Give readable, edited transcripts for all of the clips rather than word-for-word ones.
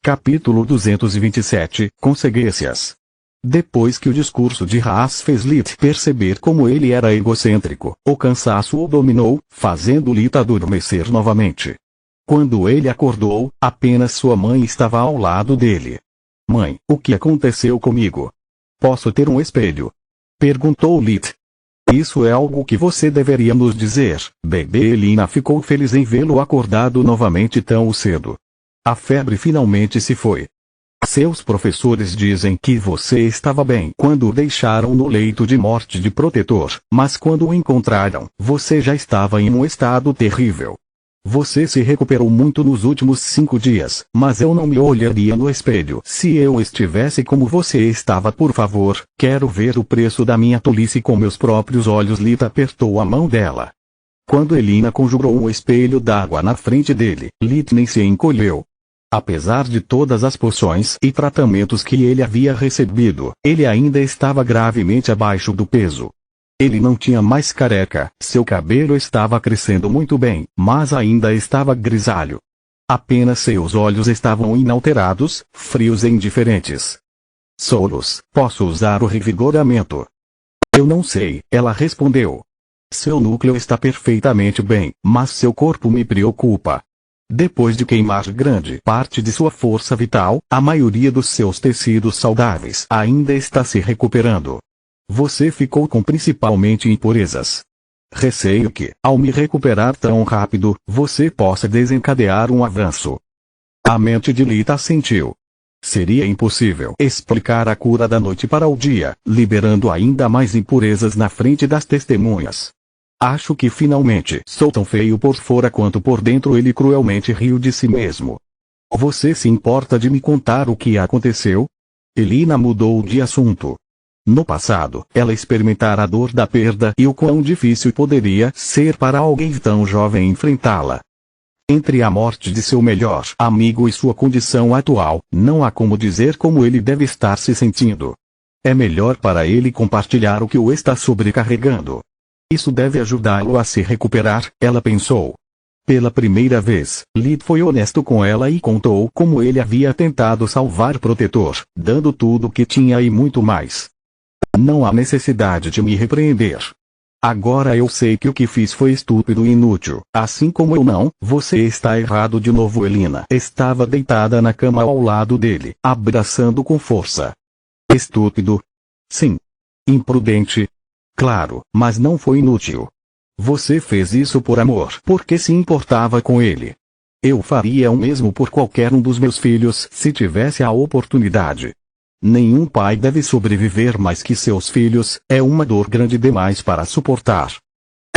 Capítulo 227, Consequências. Depois que o discurso de Haas fez Lita perceber como ele era egocêntrico, o cansaço o dominou, fazendo Lita adormecer novamente. Quando ele acordou, apenas sua mãe estava ao lado dele. "Mãe, o que aconteceu comigo? Posso ter um espelho?" perguntou Lita. "Isso é algo que você deveria nos dizer, bebê." Elina ficou feliz em vê-lo acordado novamente tão cedo. A febre finalmente se foi. "Seus professores dizem que você estava bem quando o deixaram no leito de morte de protetor, mas quando o encontraram, você já estava em um estado terrível. Você se recuperou muito nos últimos 5 dias, mas eu não me olharia no espelho se eu estivesse como você estava. Por favor, quero ver o preço da minha tolice com meus próprios olhos." Lita apertou a mão dela. Quando Elina conjurou um espelho d'água na frente dele, Lita nem se encolheu. Apesar de todas as poções e tratamentos que ele havia recebido, ele ainda estava gravemente abaixo do peso. Ele não tinha mais careca, seu cabelo estava crescendo muito bem, mas ainda estava grisalho. Apenas seus olhos estavam inalterados, frios e indiferentes. "Solos, posso usar o revigoramento?" "Eu não sei," ela respondeu. "Seu núcleo está perfeitamente bem, mas seu corpo me preocupa. Depois de queimar grande parte de sua força vital, a maioria dos seus tecidos saudáveis ainda está se recuperando. Você ficou com principalmente impurezas. Receio que, ao me recuperar tão rápido, você possa desencadear um avanço." A mente de Lita assentiu. Seria impossível explicar a cura da noite para o dia, liberando ainda mais impurezas na frente das testemunhas. "Acho que finalmente sou tão feio por fora quanto por dentro." Ele cruelmente riu de si mesmo. "Você se importa de me contar o que aconteceu?" Elina mudou de assunto. No passado, ela experimentara a dor da perda e o quão difícil poderia ser para alguém tão jovem enfrentá-la. Entre a morte de seu melhor amigo e sua condição atual, não há como dizer como ele deve estar se sentindo. É melhor para ele compartilhar o que o está sobrecarregando. Isso deve ajudá-lo a se recuperar, ela pensou. Pela primeira vez, Lita foi honesto com ela e contou como ele havia tentado salvar Protetor, dando tudo o que tinha e muito mais. "Não há necessidade de me repreender. Agora eu sei que o que fiz foi estúpido e inútil, assim como eu não." "Você está errado de novo." Elina estava deitada na cama ao lado dele, abraçando com força. "Estúpido? Sim. Imprudente? Claro, mas não foi inútil. Você fez isso por amor, porque se importava com ele. Eu faria o mesmo por qualquer um dos meus filhos se tivesse a oportunidade. Nenhum pai deve sobreviver mais que seus filhos, é uma dor grande demais para suportar."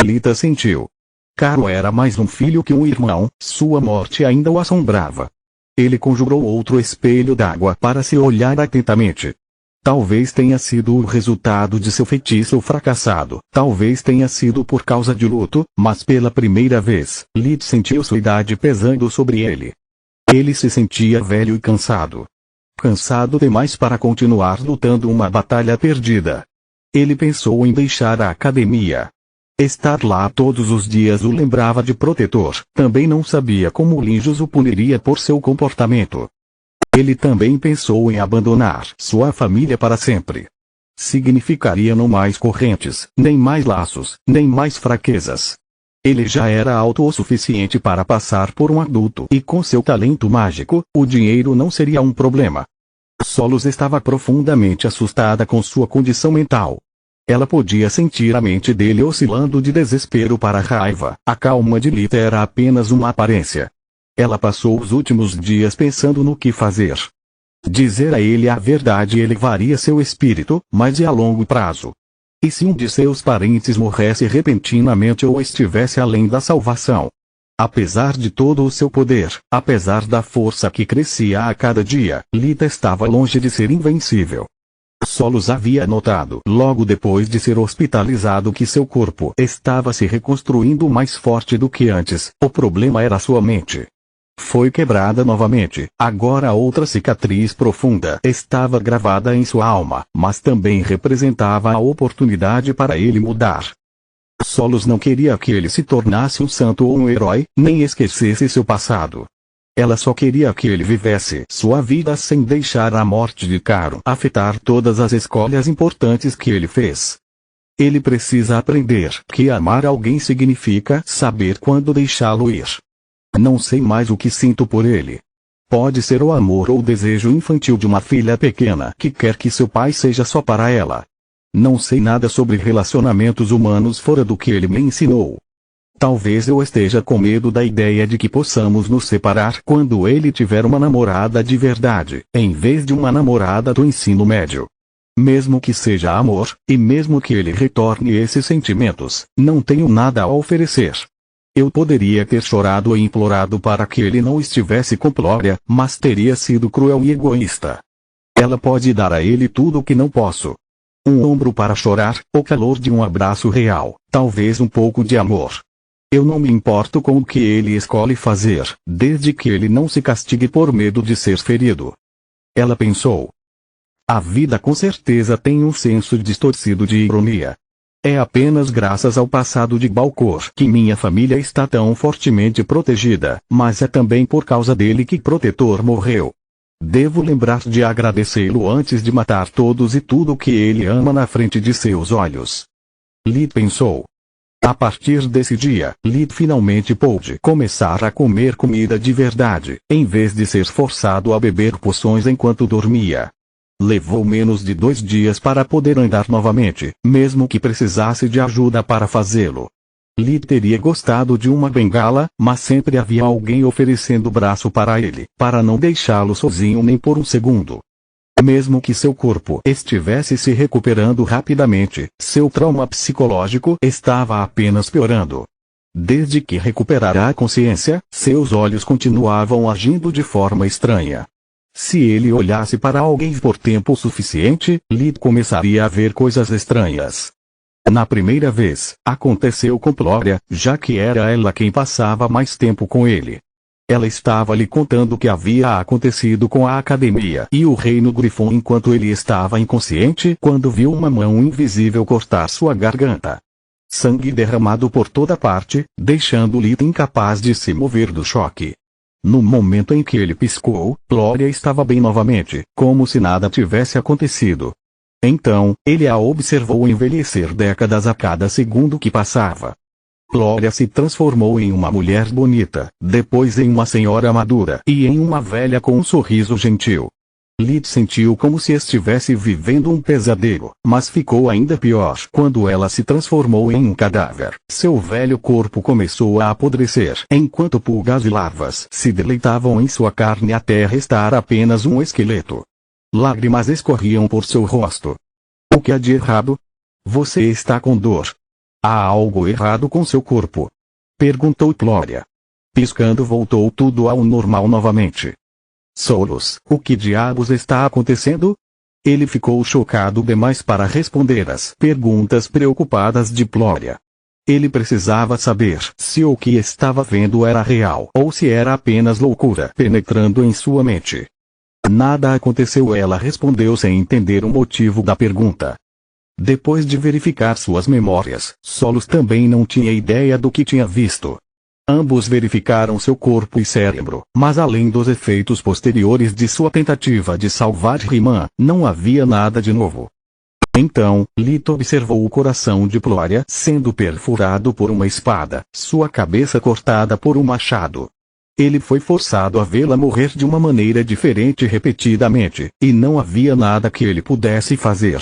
Lita sentiu. Caro era mais um filho que um irmão, sua morte ainda o assombrava. Ele conjurou outro espelho d'água para se olhar atentamente. Talvez tenha sido o resultado de seu feitiço fracassado, talvez tenha sido por causa de luto, mas pela primeira vez, Lita sentiu sua idade pesando sobre ele. Ele se sentia velho e cansado. Cansado demais para continuar lutando uma batalha perdida. Ele pensou em deixar a academia. Estar lá todos os dias o lembrava de Protetor, também não sabia como Linjus o puniria por seu comportamento. Ele também pensou em abandonar sua família para sempre. Significaria não mais correntes, nem mais laços, nem mais fraquezas. Ele já era alto o suficiente para passar por um adulto e com seu talento mágico, o dinheiro não seria um problema. Solos estava profundamente assustada com sua condição mental. Ela podia sentir a mente dele oscilando de desespero para raiva. A calma de Lita era apenas uma aparência. Ela passou os últimos dias pensando no que fazer. Dizer a ele a verdade elevaria seu espírito, mas e a longo prazo? E se um de seus parentes morresse repentinamente ou estivesse além da salvação? Apesar de todo o seu poder, apesar da força que crescia a cada dia, Lita estava longe de ser invencível. Solos havia notado logo depois de ser hospitalizado que seu corpo estava se reconstruindo mais forte do que antes. O problema era sua mente. Foi quebrada novamente, agora outra cicatriz profunda estava gravada em sua alma, mas também representava a oportunidade para ele mudar. Solos não queria que ele se tornasse um santo ou um herói, nem esquecesse seu passado. Ela só queria que ele vivesse sua vida sem deixar a morte de Caro afetar todas as escolhas importantes que ele fez. Ele precisa aprender que amar alguém significa saber quando deixá-lo ir. Não sei mais o que sinto por ele. Pode ser o amor ou o desejo infantil de uma filha pequena que quer que seu pai seja só para ela. Não sei nada sobre relacionamentos humanos fora do que ele me ensinou. Talvez eu esteja com medo da ideia de que possamos nos separar quando ele tiver uma namorada de verdade, em vez de uma namorada do ensino médio. Mesmo que seja amor, e mesmo que ele retorne esses sentimentos, não tenho nada a oferecer. Eu poderia ter chorado e implorado para que ele não estivesse com Glória, mas teria sido cruel e egoísta. Ela pode dar a ele tudo o que não posso. Um ombro para chorar, o calor de um abraço real, talvez um pouco de amor. Eu não me importo com o que ele escolhe fazer, desde que ele não se castigue por medo de ser ferido. Ela pensou. A vida com certeza tem um senso distorcido de ironia. É apenas graças ao passado de Balcor que minha família está tão fortemente protegida, mas é também por causa dele que Protetor morreu. Devo lembrar de agradecê-lo antes de matar todos e tudo o que ele ama na frente de seus olhos. Lid pensou. A partir desse dia, Lid finalmente pôde começar a comer comida de verdade, em vez de ser forçado a beber poções enquanto dormia. Levou menos de 2 dias para poder andar novamente, mesmo que precisasse de ajuda para fazê-lo. Lid teria gostado de uma bengala, mas sempre havia alguém oferecendo o braço para ele, para não deixá-lo sozinho nem por um segundo. Mesmo que seu corpo estivesse se recuperando rapidamente, seu trauma psicológico estava apenas piorando. Desde que recuperara a consciência, seus olhos continuavam agindo de forma estranha. Se ele olhasse para alguém por tempo suficiente, Lid começaria a ver coisas estranhas. Na primeira vez, aconteceu com Glória, já que era ela quem passava mais tempo com ele. Ela estava lhe contando o que havia acontecido com a academia e o reino Griffon enquanto ele estava inconsciente quando viu uma mão invisível cortar sua garganta. Sangue derramado por toda parte, deixando Lid incapaz de se mover do choque. No momento em que ele piscou, Glória estava bem novamente, como se nada tivesse acontecido. Então, ele a observou envelhecer décadas a cada segundo que passava. Glória se transformou em uma mulher bonita, depois em uma senhora madura e em uma velha com um sorriso gentil. Lid sentiu como se estivesse vivendo um pesadelo, mas ficou ainda pior quando ela se transformou em um cadáver. Seu velho corpo começou a apodrecer, enquanto pulgas e larvas se deleitavam em sua carne até restar apenas um esqueleto. Lágrimas escorriam por seu rosto. O que há de errado? Você está com dor. Há algo errado com seu corpo? Perguntou Glória. Piscando voltou tudo ao normal novamente. Solos, o que diabos está acontecendo? Ele ficou chocado demais para responder às perguntas preocupadas de Glória. Ele precisava saber se o que estava vendo era real ou se era apenas loucura penetrando em sua mente. Nada aconteceu, ela respondeu sem entender o motivo da pergunta. Depois de verificar suas memórias, Solos também não tinha ideia do que tinha visto. Ambos verificaram seu corpo e cérebro, mas além dos efeitos posteriores de sua tentativa de salvar Riemann, não havia nada de novo. Então, Lid observou o coração de Glória sendo perfurado por uma espada, sua cabeça cortada por um machado. Ele foi forçado a vê-la morrer de uma maneira diferente repetidamente, e não havia nada que ele pudesse fazer.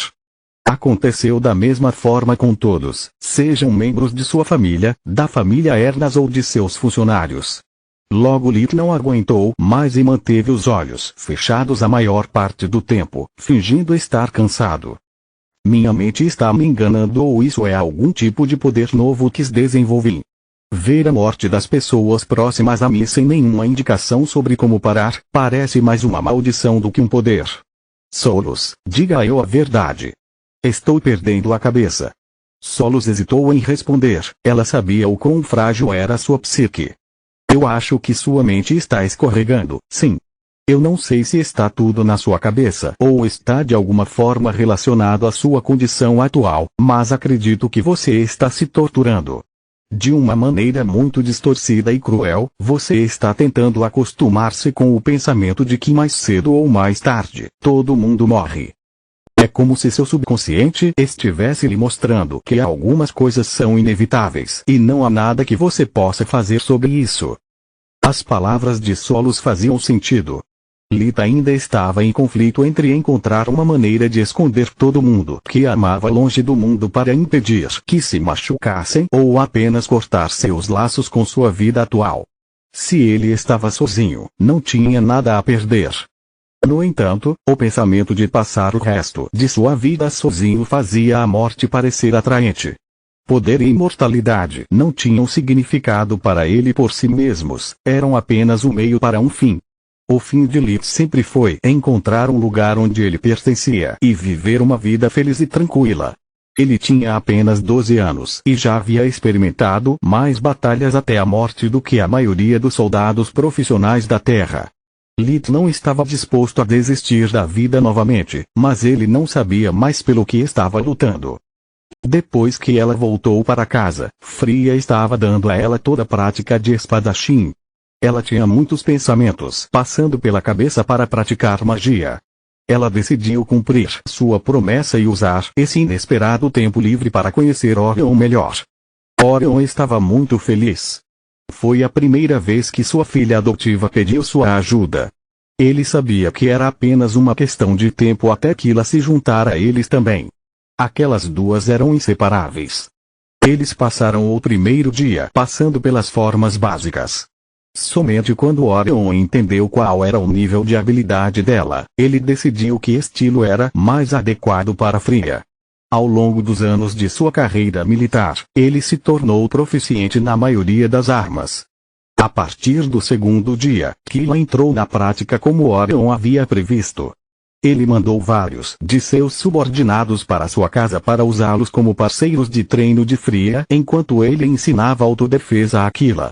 Aconteceu da mesma forma com todos, sejam membros de sua família, da família Ernas ou de seus funcionários. Logo Lid não aguentou mais e manteve os olhos fechados a maior parte do tempo, fingindo estar cansado. Minha mente está me enganando ou isso é algum tipo de poder novo que desenvolvi. Ver a morte das pessoas próximas a mim sem nenhuma indicação sobre como parar, parece mais uma maldição do que um poder. Solos, diga eu a verdade. Estou perdendo a cabeça. Solos hesitou em responder, ela sabia o quão frágil era sua psique. Eu acho que sua mente está escorregando, sim. Eu não sei se está tudo na sua cabeça ou está de alguma forma relacionado à sua condição atual, mas acredito que você está se torturando. De uma maneira muito distorcida e cruel, você está tentando acostumar-se com o pensamento de que mais cedo ou mais tarde, todo mundo morre. É como se seu subconsciente estivesse lhe mostrando que algumas coisas são inevitáveis e não há nada que você possa fazer sobre isso. As palavras de Solos faziam sentido. Lita ainda estava em conflito entre encontrar uma maneira de esconder todo mundo que a amava longe do mundo para impedir que se machucassem ou apenas cortar seus laços com sua vida atual. Se ele estava sozinho, não tinha nada a perder. No entanto, o pensamento de passar o resto de sua vida sozinho fazia a morte parecer atraente. Poder e imortalidade não tinham significado para ele por si mesmos, eram apenas um meio para um fim. O fim de Lit sempre foi encontrar um lugar onde ele pertencia e viver uma vida feliz e tranquila. Ele tinha apenas 12 anos e já havia experimentado mais batalhas até a morte do que a maioria dos soldados profissionais da Terra. Lit não estava disposto a desistir da vida novamente, mas ele não sabia mais pelo que estava lutando. Depois que ela voltou para casa, Fria estava dando a ela toda a prática de espadachim. Ela tinha muitos pensamentos passando pela cabeça para praticar magia. Ela decidiu cumprir sua promessa e usar esse inesperado tempo livre para conhecer Orion melhor. Orion estava muito feliz. Foi a primeira vez que sua filha adotiva pediu sua ajuda. Ele sabia que era apenas uma questão de tempo até que ela se juntara a eles também. Aquelas duas eram inseparáveis. Eles passaram o primeiro dia passando pelas formas básicas. Somente quando Orion entendeu qual era o nível de habilidade dela, ele decidiu que estilo era mais adequado para Fria. Ao longo dos anos de sua carreira militar, ele se tornou proficiente na maioria das armas. A partir do segundo dia, Kila entrou na prática como Orion havia previsto. Ele mandou vários de seus subordinados para sua casa para usá-los como parceiros de treino de Fria enquanto ele ensinava autodefesa a Kila.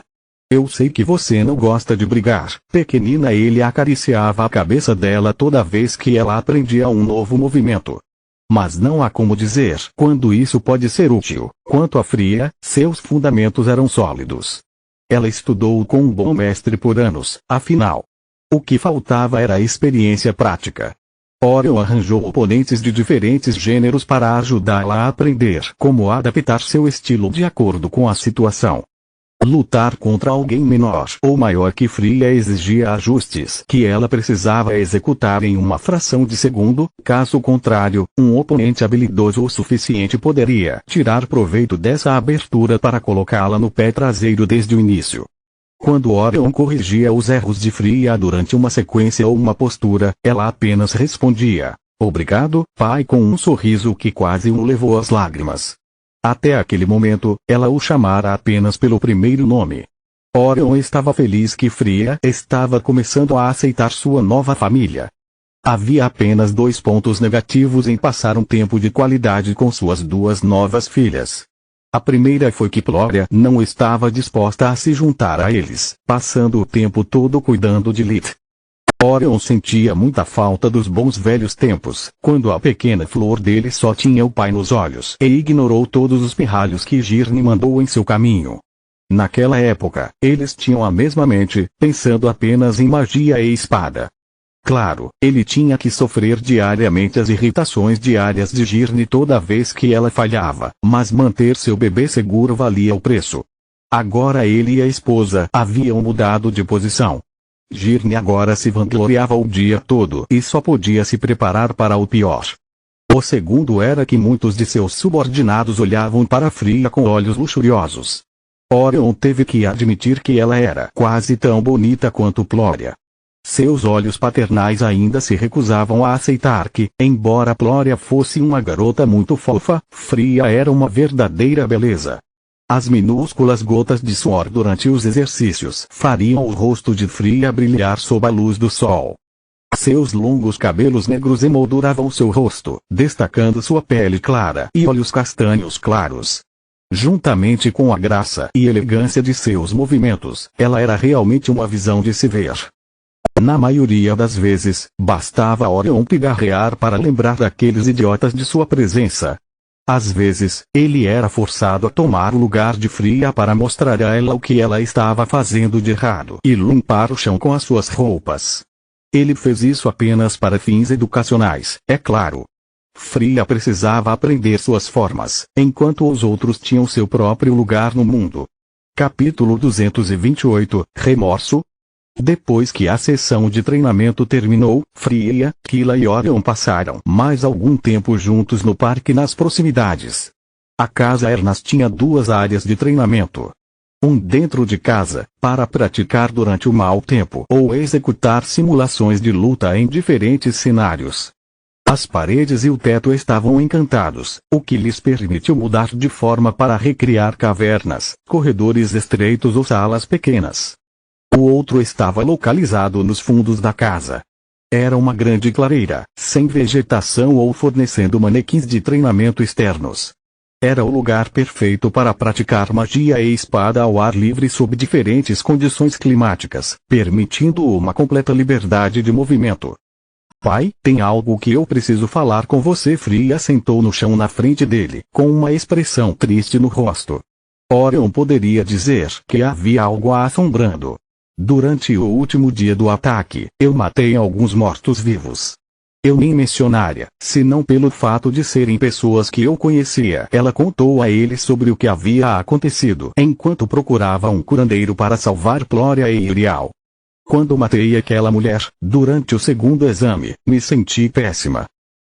Eu sei que você não gosta de brigar, pequenina. Ele acariciava a cabeça dela toda vez que ela aprendia um novo movimento. Mas não há como dizer quando isso pode ser útil. Quanto a Fria, seus fundamentos eram sólidos. Ela estudou com um bom mestre por anos, afinal. O que faltava era a experiência prática. Orion arranjou oponentes de diferentes gêneros para ajudá-la a aprender como adaptar seu estilo de acordo com a situação. Lutar contra alguém menor ou maior que Fria exigia ajustes que ela precisava executar em uma fração de segundo, caso contrário, um oponente habilidoso o suficiente poderia tirar proveito dessa abertura para colocá-la no pé traseiro desde o início. Quando Orion corrigia os erros de Fria durante uma sequência ou uma postura, ela apenas respondia, "Obrigado, pai", com um sorriso que quase o levou às lágrimas. Até aquele momento, ela o chamara apenas pelo primeiro nome. Orion estava feliz que Fria estava começando a aceitar sua nova família. Havia apenas 2 pontos negativos em passar um tempo de qualidade com suas 2 novas filhas. A primeira foi que Ploria não estava disposta a se juntar a eles, passando o tempo todo cuidando de Lit. Orion sentia muita falta dos bons velhos tempos, quando a pequena flor dele só tinha o pai nos olhos e ignorou todos os pirralhos que Girne mandou em seu caminho. Naquela época, eles tinham a mesma mente, pensando apenas em magia e espada. Claro, ele tinha que sofrer diariamente as irritações diárias de Girne toda vez que ela falhava, mas manter seu bebê seguro valia o preço. Agora ele e a esposa haviam mudado de posição. Girne agora se vangloriava o dia todo e só podia se preparar para o pior. O segundo era que muitos de seus subordinados olhavam para Fria com olhos luxuriosos. Orion teve que admitir que ela era quase tão bonita quanto Ploria. Seus olhos paternais ainda se recusavam a aceitar que, embora Ploria fosse uma garota muito fofa, Fria era uma verdadeira beleza. As minúsculas gotas de suor durante os exercícios fariam o rosto de Fria brilhar sob a luz do sol. Seus longos cabelos negros emolduravam seu rosto, destacando sua pele clara e olhos castanhos claros. Juntamente com a graça e elegância de seus movimentos, ela era realmente uma visão de se ver. Na maioria das vezes, bastava Orion pigarrear para lembrar daqueles idiotas de sua presença. Às vezes, ele era forçado a tomar o lugar de Fria para mostrar a ela o que ela estava fazendo de errado e limpar o chão com as suas roupas. Ele fez isso apenas para fins educacionais, é claro. Fria precisava aprender suas formas, enquanto os outros tinham seu próprio lugar no mundo. Capítulo 228, Remorso. Depois que a sessão de treinamento terminou, Fria, Kila e Orion passaram mais algum tempo juntos no parque nas proximidades. A casa Ernas tinha 2 áreas de treinamento. Um dentro de casa, para praticar durante o mau tempo ou executar simulações de luta em diferentes cenários. As paredes e o teto estavam encantados, o que lhes permitiu mudar de forma para recriar cavernas, corredores estreitos ou salas pequenas. O outro estava localizado nos fundos da casa. Era uma grande clareira, sem vegetação ou fornecendo manequins de treinamento externos. Era o lugar perfeito para praticar magia e espada ao ar livre sob diferentes condições climáticas, permitindo uma completa liberdade de movimento. Pai, tem algo que eu preciso falar com você. Fria sentou no chão na frente dele, com uma expressão triste no rosto. Orion poderia dizer que havia algo a assombrando. Durante o último dia do ataque, eu matei alguns mortos-vivos. Eu nem mencionaria, senão pelo fato de serem pessoas que eu conhecia. Ela contou a ele sobre o que havia acontecido enquanto procurava um curandeiro para salvar Plória e Irial. Quando matei aquela mulher, durante o segundo exame, me senti péssima.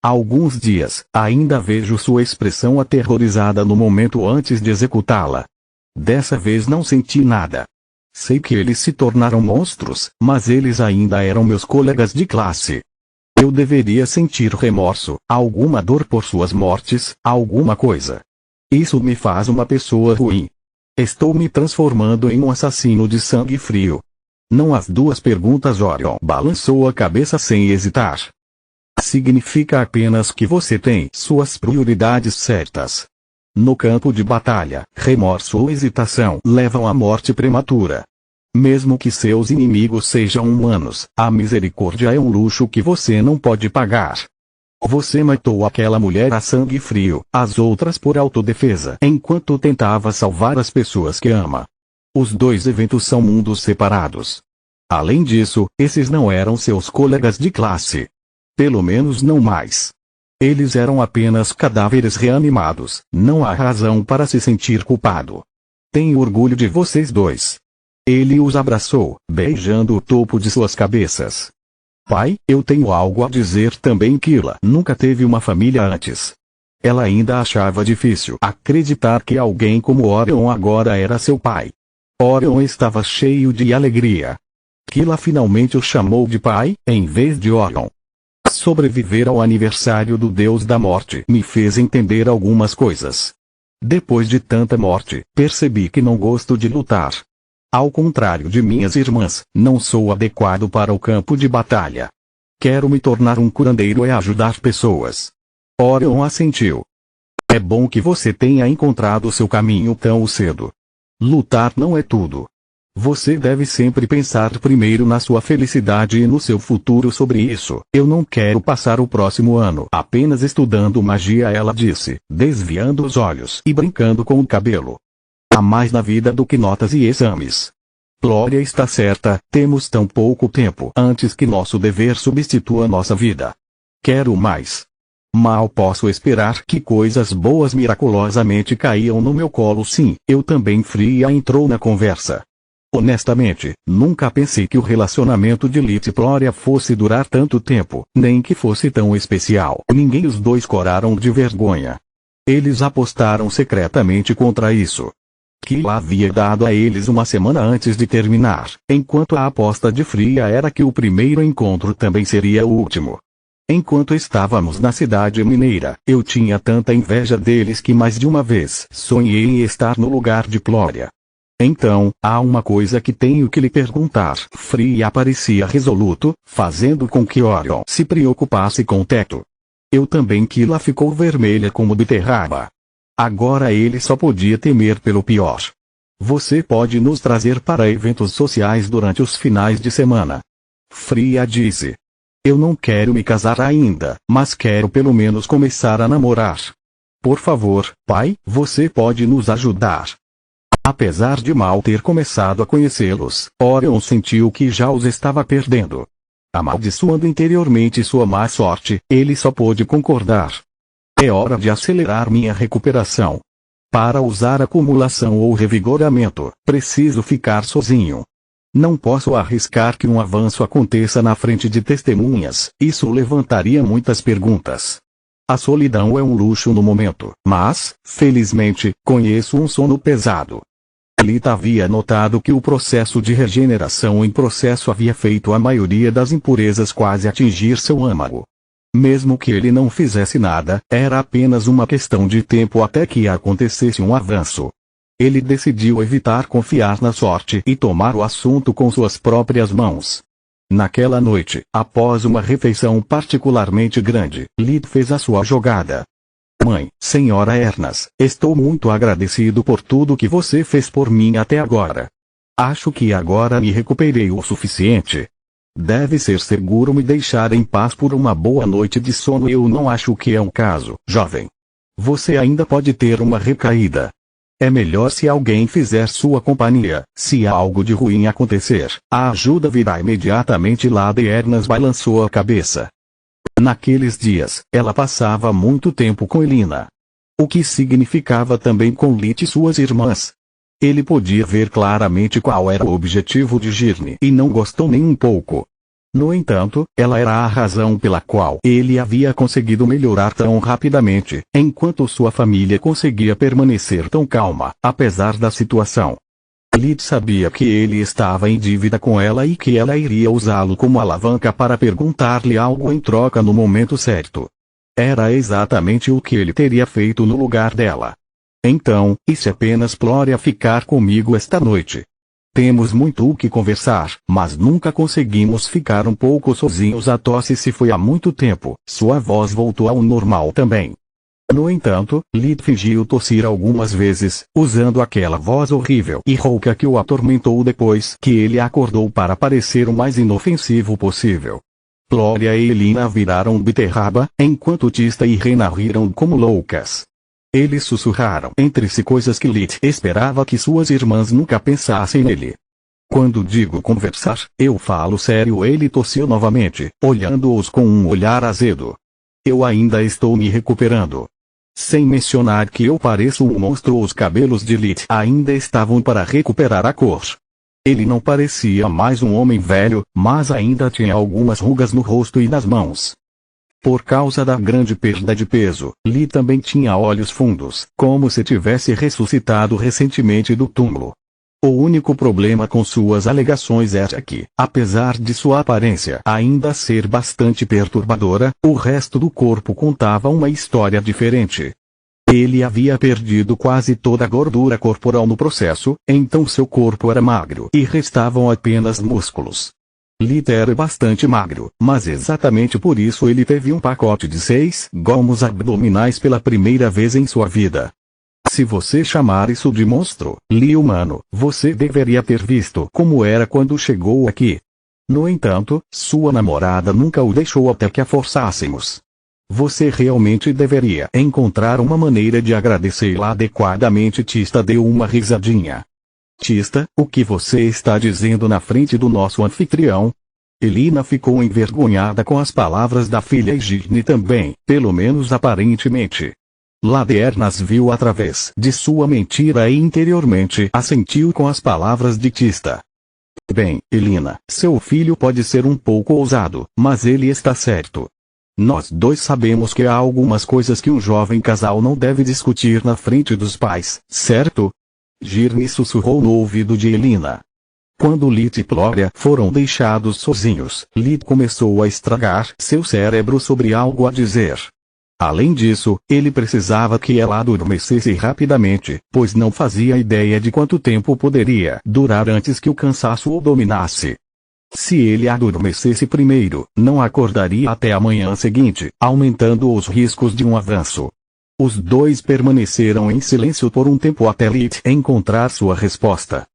Há alguns dias, ainda vejo sua expressão aterrorizada no momento antes de executá-la. Dessa vez não senti nada. Sei que eles se tornaram monstros, mas eles ainda eram meus colegas de classe. Eu deveria sentir remorso, alguma dor por suas mortes, alguma coisa. Isso me faz uma pessoa ruim. Estou me transformando em um assassino de sangue frio. Não as 2 perguntas. Orion balançou a cabeça sem hesitar. Significa apenas que você tem suas prioridades certas. No campo de batalha, remorso ou hesitação levam à morte prematura. Mesmo que seus inimigos sejam humanos, a misericórdia é um luxo que você não pode pagar. Você matou aquela mulher a sangue frio, as outras por autodefesa, enquanto tentava salvar as pessoas que ama. Os 2 eventos são mundos separados. Além disso, esses não eram seus colegas de classe. Pelo menos não mais. Eles eram apenas cadáveres reanimados. Não há razão para se sentir culpado. Tenho orgulho de vocês 2. Ele os abraçou, beijando o topo de suas cabeças. Pai, eu tenho algo a dizer também. Kila nunca teve uma família antes. Ela ainda achava difícil acreditar que alguém como Orion agora era seu pai. Orion estava cheio de alegria. Kila finalmente o chamou de pai, em vez de Orion. Sobreviver ao aniversário do Deus da Morte me fez entender algumas coisas. Depois de tanta morte, percebi que não gosto de lutar. Ao contrário de minhas irmãs, não sou adequado para o campo de batalha. Quero me tornar um curandeiro e ajudar pessoas. Orion assentiu. É bom que você tenha encontrado seu caminho tão cedo. Lutar não é tudo. Você deve sempre pensar primeiro na sua felicidade e no seu futuro. Sobre isso, eu não quero passar o próximo ano apenas estudando magia. Ela disse, desviando os olhos e brincando com o cabelo. Há mais na vida do que notas e exames. Plória está certa, temos tão pouco tempo antes que nosso dever substitua nossa vida. Quero mais. Mal posso esperar que coisas boas miraculosamente caiam no meu colo. Sim, eu também. Fria entrou na conversa. Honestamente, nunca pensei que o relacionamento de Lith e Plória fosse durar tanto tempo, nem que fosse tão especial. Ninguém os 2 coraram de vergonha. Eles apostaram secretamente contra isso. Kila havia dado a eles uma semana antes de terminar, enquanto a aposta de Fria era que o primeiro encontro também seria o último. Enquanto estávamos na cidade mineira, eu tinha tanta inveja deles que mais de uma vez sonhei em estar no lugar de Plória. Então, há uma coisa que tenho que lhe perguntar. Fria parecia resoluto, fazendo com que Orion se preocupasse com o teto. Eu também. Kila ficou vermelha como beterraba. Agora ele só podia temer pelo pior. Você pode nos trazer para eventos sociais durante os finais de semana. Fria disse. Eu não quero me casar ainda, mas quero pelo menos começar a namorar. Por favor, pai, você pode nos ajudar. Apesar de mal ter começado a conhecê-los, Orion sentiu que já os estava perdendo. Amaldiçoando interiormente sua má sorte, ele só pôde concordar. É hora de acelerar minha recuperação. Para usar acumulação ou revigoramento, preciso ficar sozinho. Não posso arriscar que um avanço aconteça na frente de testemunhas, isso levantaria muitas perguntas. A solidão é um luxo no momento, mas, felizmente, conheço um sono pesado. Lita havia notado que o processo de regeneração em processo havia feito a maioria das impurezas quase atingir seu âmago. Mesmo que ele não fizesse nada, era apenas uma questão de tempo até que acontecesse um avanço. Ele decidiu evitar confiar na sorte e tomar o assunto com suas próprias mãos. Naquela noite, após uma refeição particularmente grande, Lita fez a sua jogada. Mãe, Senhora Ernas, estou muito agradecido por tudo que você fez por mim até agora. Acho que agora me recuperei o suficiente. Deve ser seguro me deixar em paz por uma boa noite de sono. Eu não acho que é um caso, jovem. Você ainda pode ter uma recaída. É melhor se alguém fizer sua companhia. Se algo de ruim acontecer, a ajuda virá imediatamente. Lady Ernas balançou a cabeça. Naqueles dias, ela passava muito tempo com Elina. O que significava também com Lita e suas irmãs. Ele podia ver claramente qual era o objetivo de Girne e não gostou nem um pouco. No entanto, ela era a razão pela qual ele havia conseguido melhorar tão rapidamente, enquanto sua família conseguia permanecer tão calma, apesar da situação. Lita sabia que ele estava em dívida com ela e que ela iria usá-lo como alavanca para perguntar-lhe algo em troca no momento certo. Era exatamente o que ele teria feito no lugar dela. Então, e se apenas Glória ficar comigo esta noite? Temos muito o que conversar, mas nunca conseguimos ficar um pouco sozinhos. A tosse se foi há muito tempo, sua voz voltou ao normal também. No entanto, Lita fingiu tossir algumas vezes, usando aquela voz horrível e rouca que o atormentou depois que ele acordou para parecer o mais inofensivo possível. Glória e Elina viraram beterraba, enquanto Tista e Rena riram como loucas. Eles sussurraram entre si coisas que Lita esperava que suas irmãs nunca pensassem nele. Quando digo conversar, eu falo sério. Ele tossiu novamente, olhando-os com um olhar azedo. Eu ainda estou me recuperando. Sem mencionar que eu pareço um monstro. Os cabelos de Lita ainda estavam para recuperar a cor. Ele não parecia mais um homem velho, mas ainda tinha algumas rugas no rosto e nas mãos. Por causa da grande perda de peso, Lee também tinha olhos fundos, como se tivesse ressuscitado recentemente do túmulo. O único problema com suas alegações era que, apesar de sua aparência ainda ser bastante perturbadora, o resto do corpo contava uma história diferente. Ele havia perdido quase toda a gordura corporal no processo, então seu corpo era magro e restavam apenas músculos. Lita era bastante magro, mas exatamente por isso ele teve um pacote de 6 gomos abdominais pela primeira vez em sua vida. Se você chamar isso de monstro, Lee humano, você deveria ter visto como era quando chegou aqui. No entanto, sua namorada nunca o deixou até que a forçássemos. Você realmente deveria encontrar uma maneira de agradecê-la adequadamente. Tista deu uma risadinha. Tista, o que você está dizendo na frente do nosso anfitrião? Elina ficou envergonhada com as palavras da filha e Girne também, pelo menos aparentemente. Lady Ernas viu através de sua mentira e interiormente assentiu com as palavras de Tista. Bem, Elina, seu filho pode ser um pouco ousado, mas ele está certo. Nós dois sabemos que há algumas coisas que um jovem casal não deve discutir na frente dos pais, certo? Girne sussurrou no ouvido de Elina. Quando Lita e Glória foram deixados sozinhos, Lita começou a estragar seu cérebro sobre algo a dizer. Além disso, ele precisava que ela adormecesse rapidamente, pois não fazia ideia de quanto tempo poderia durar antes que o cansaço o dominasse. Se ele adormecesse primeiro, não acordaria até a manhã seguinte, aumentando os riscos de um avanço. Os dois permaneceram em silêncio por um tempo até Lita encontrar sua resposta.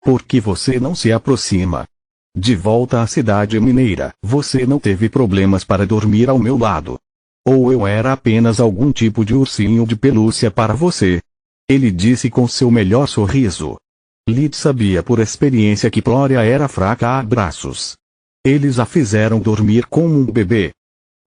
Por que você não se aproxima? De volta à cidade mineira, você não teve problemas para dormir ao meu lado. Ou eu era apenas algum tipo de ursinho de pelúcia para você? Ele disse com seu melhor sorriso. Lid sabia por experiência que Gloria era fraca a abraços. Eles a fizeram dormir como um bebê.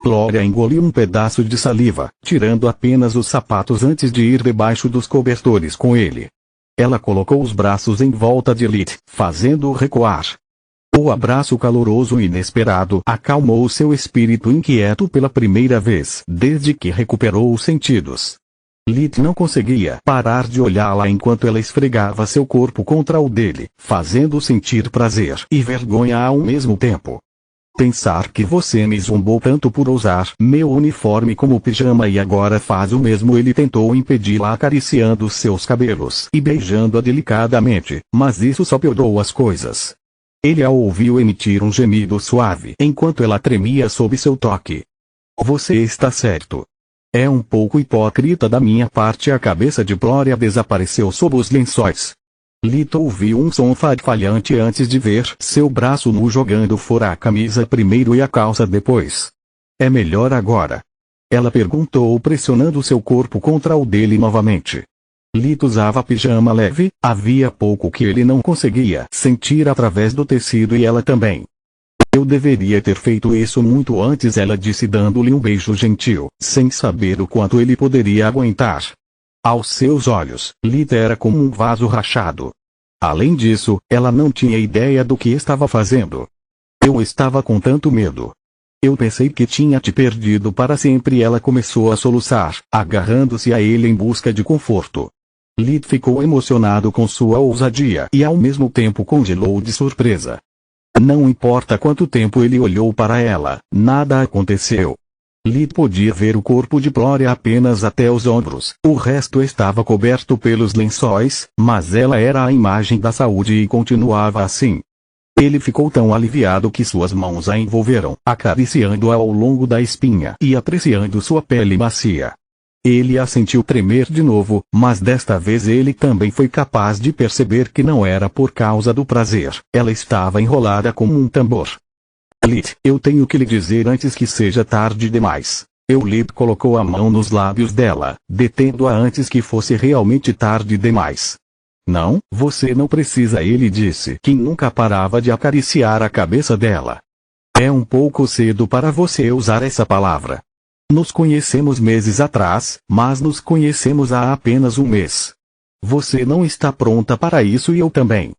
Gloria engoliu um pedaço de saliva, tirando apenas os sapatos antes de ir debaixo dos cobertores com ele. Ela colocou os braços em volta de Lid, fazendo-o recuar. O abraço caloroso e inesperado acalmou seu espírito inquieto pela primeira vez desde que recuperou os sentidos. Lid não conseguia parar de olhá-la enquanto ela esfregava seu corpo contra o dele, fazendo sentir prazer e vergonha ao mesmo tempo. Pensar que você me zombou tanto por usar meu uniforme como pijama e agora faz o mesmo. Ele tentou impedi-la acariciando seus cabelos e beijando-a delicadamente, mas isso só piorou as coisas. Ele a ouviu emitir um gemido suave enquanto ela tremia sob seu toque. Você está certo. É um pouco hipócrita da minha parte. A cabeça de Gloria desapareceu sob os lençóis. Lito ouviu um som falhante antes de ver seu braço nu jogando fora a camisa primeiro e a calça depois. É melhor agora? Ela perguntou pressionando seu corpo contra o dele novamente. Lito usava pijama leve, havia pouco que ele não conseguia sentir através do tecido e ela também. Eu deveria ter feito isso muito antes, ela disse dando-lhe um beijo gentil, sem saber o quanto ele poderia aguentar. Aos seus olhos, Lita era como um vaso rachado. Além disso, ela não tinha ideia do que estava fazendo. Eu estava com tanto medo. Eu pensei que tinha te perdido para sempre. Ela começou a soluçar, agarrando-se a ele em busca de conforto. Lita ficou emocionado com sua ousadia e ao mesmo tempo congelou de surpresa. Não importa quanto tempo ele olhou para ela, nada aconteceu. Lid podia ver o corpo de Gloria apenas até os ombros, o resto estava coberto pelos lençóis, mas ela era a imagem da saúde e continuava assim. Ele ficou tão aliviado que suas mãos a envolveram, acariciando-a ao longo da espinha e apreciando sua pele macia. Ele a sentiu tremer de novo, mas desta vez ele também foi capaz de perceber que não era por causa do prazer, ela estava enrolada como um tambor. Lid, eu tenho que lhe dizer antes que seja tarde demais. Lid colocou a mão nos lábios dela, detendo-a antes que fosse realmente tarde demais. Não, você não precisa, ele disse, que nunca parava de acariciar a cabeça dela. É um pouco cedo para você usar essa palavra. Nos conhecemos meses atrás, mas nos conhecemos há apenas um mês. Você não está pronta para isso e eu também.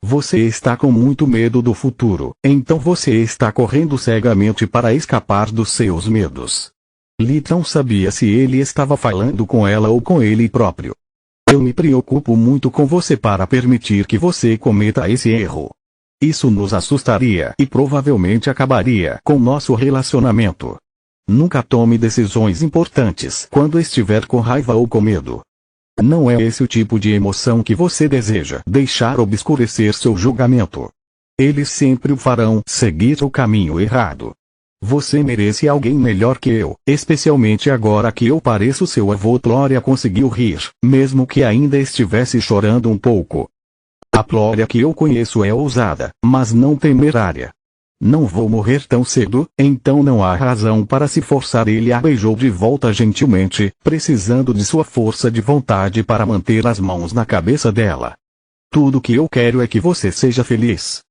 Você está com muito medo do futuro, então você está correndo cegamente para escapar dos seus medos. Lid não sabia se ele estava falando com ela ou com ele próprio. Eu me preocupo muito com você para permitir que você cometa esse erro. Isso nos assustaria e provavelmente acabaria com nosso relacionamento. Nunca tome decisões importantes quando estiver com raiva ou com medo. Não é esse o tipo de emoção que você deseja deixar obscurecer seu julgamento. Eles sempre o farão seguir o caminho errado. Você merece alguém melhor que eu, especialmente agora que eu pareço seu avô. Gloria conseguiu rir, mesmo que ainda estivesse chorando um pouco. A Gloria que eu conheço é ousada, mas não temerária. Não vou morrer tão cedo, então não há razão para se forçar. Ele a beijou de volta gentilmente, precisando de sua força de vontade para manter as mãos na cabeça dela. Tudo que eu quero é que você seja feliz.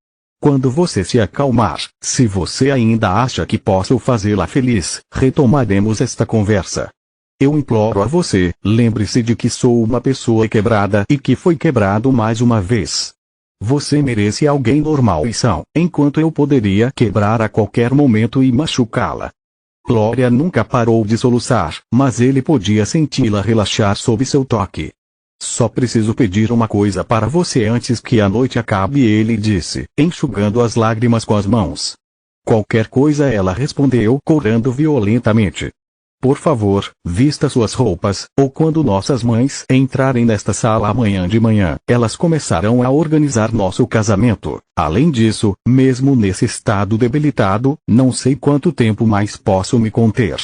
Quando você se acalmar, se você ainda acha que posso fazê-la feliz, retomaremos esta conversa. Eu imploro a você, lembre-se de que sou uma pessoa quebrada e que foi quebrado mais uma vez. Você merece alguém normal e são, enquanto eu poderia quebrar a qualquer momento e machucá-la. Gloria nunca parou de soluçar, mas ele podia senti-la relaxar sob seu toque. Só preciso pedir uma coisa para você antes que a noite acabe, ele disse, enxugando as lágrimas com as mãos. Qualquer coisa, ela respondeu, corando violentamente. Por favor, vista suas roupas, ou quando nossas mães entrarem nesta sala amanhã de manhã, elas começarão a organizar nosso casamento. Além disso, mesmo nesse estado debilitado, não sei quanto tempo mais posso me conter.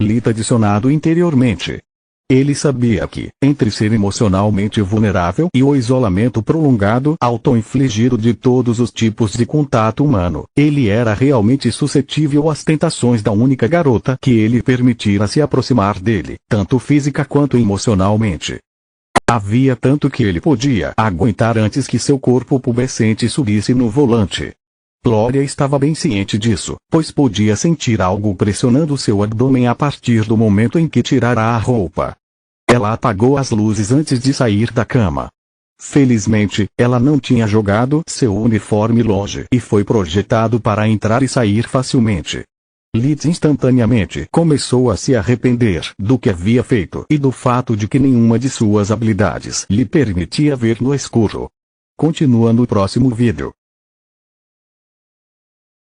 Lita adicionado interiormente. Ele sabia que, entre ser emocionalmente vulnerável e o isolamento prolongado auto-infligido de todos os tipos de contato humano, ele era realmente suscetível às tentações da única garota que ele permitira se aproximar dele, tanto física quanto emocionalmente. Havia tanto que ele podia aguentar antes que seu corpo pubescente subisse no volante. Glória estava bem ciente disso, pois podia sentir algo pressionando seu abdômen a partir do momento em que tirara a roupa. Ela apagou as luzes antes de sair da cama. Felizmente, ela não tinha jogado seu uniforme longe e foi projetado para entrar e sair facilmente. Liz instantaneamente começou a se arrepender do que havia feito e do fato de que nenhuma de suas habilidades lhe permitia ver no escuro. Continua no próximo vídeo.